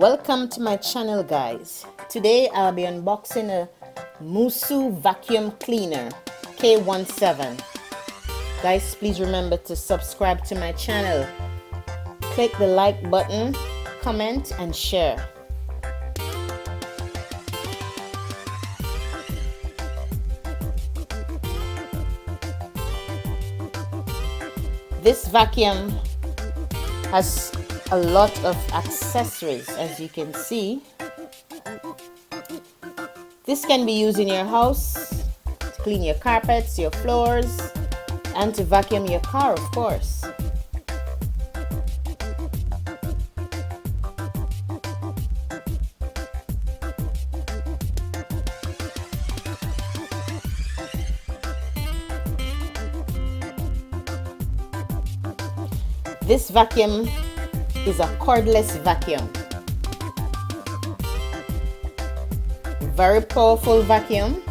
Welcome to my channel, guys. Today I'll be unboxing a Moosoo vacuum cleaner K17. Guys, please remember to subscribe to my channel. Click the like button, comment and share. This vacuum has a lot of accessories, as you can see. This can be used in your house to clean your carpets, your floors, and to vacuum your car, of course. This vacuum is a cordless vacuum. Very powerful vacuum.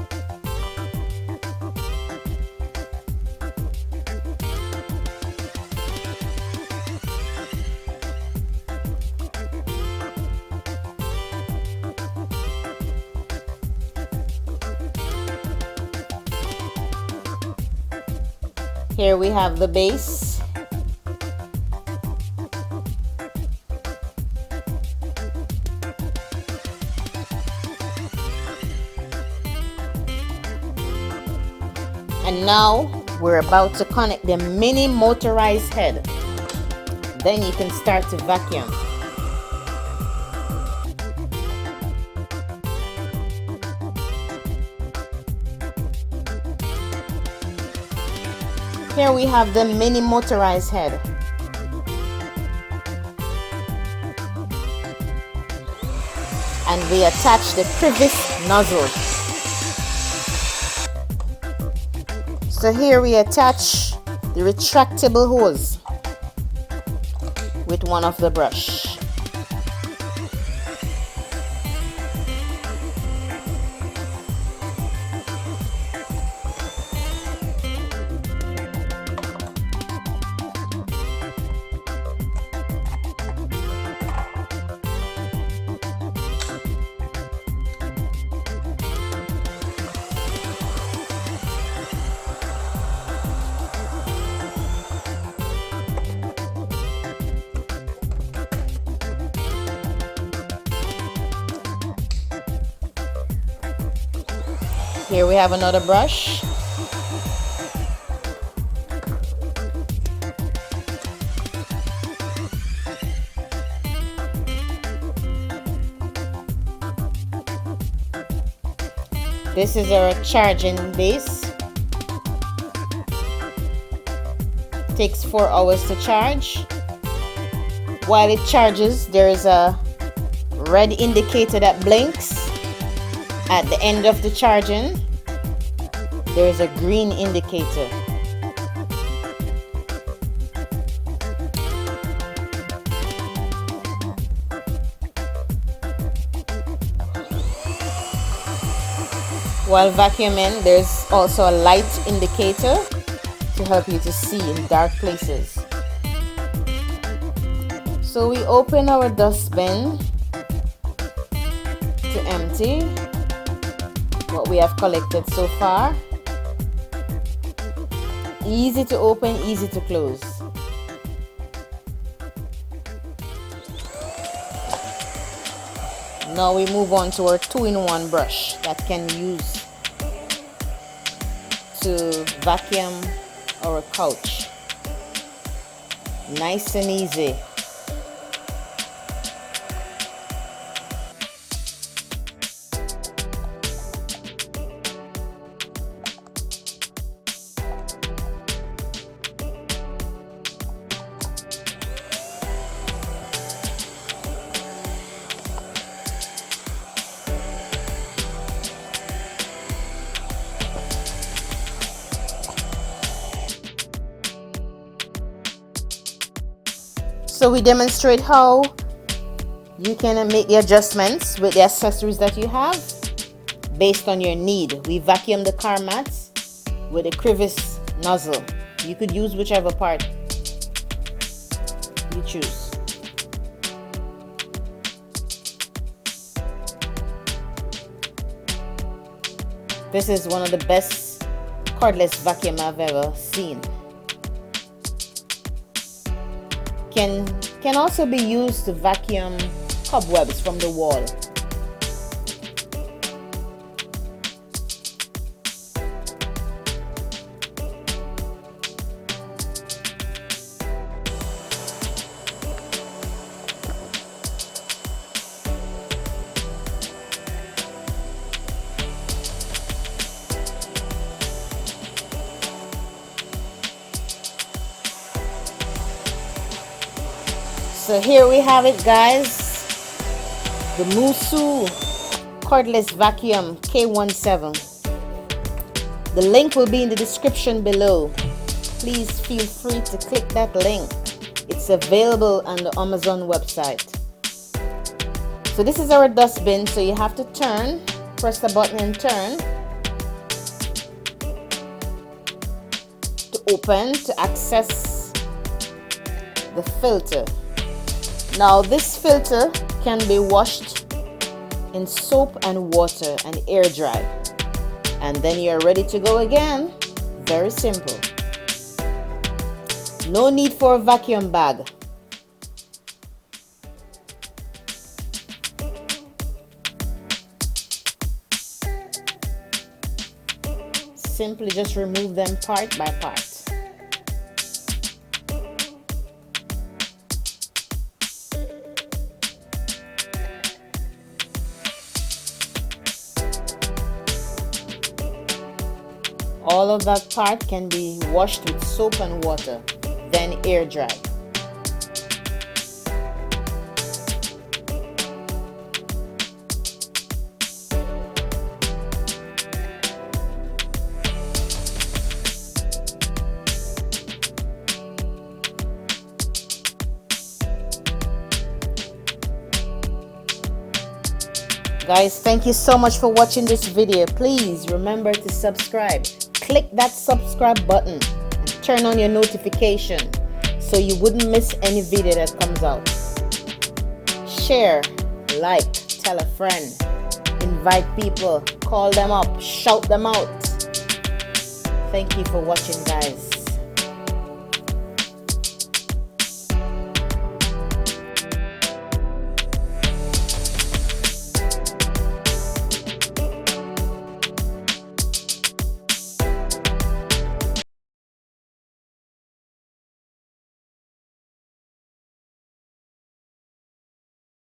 Here we have the base. And now we're about to connect the mini motorized head. Then you can start to vacuum. Here we have the mini motorized head. And we attach the crevice nozzle. So here we attach the retractable hose with one of the brush. Here we have another brush. This is our charging base. Takes 4 hours to charge. While it charges, there is a red indicator that blinks. At the end of the charging, there is a green indicator. While vacuuming, there's also a light indicator to help you to see in dark places. So we open our dustbin to empty what we have collected so far. Easy to open, easy to close. Now we move on to our 2-in-1 brush that can be used to vacuum our couch. Nice and easy. So we demonstrate how you can make the adjustments with the accessories that you have based on your need. We vacuum the car mats with a crevice nozzle. You could use whichever part you choose. This is one of the best cordless vacuum I've ever seen. Can also be used to vacuum cobwebs from the wall. So here we have it, guys, the Moosoo Cordless Vacuum K17. The link will be in the description below. Please feel free to click that link. It's available on the Amazon website. So this is our dustbin, so you have to turn, press the button and turn to open to access the filter. Now this filter can be washed in soap and water and air dry, and then you're ready to go again. Very simple. No need for a vacuum bag. Simply just remove them part by part. All of that part can be washed with soap and water, then air dry. Guys, thank you so much for watching this video. Please remember to subscribe. Click that subscribe button and turn on your notification so you wouldn't miss any video that comes out. Share, like, tell a friend, invite people, call them up, shout them out. Thank you for watching, guys.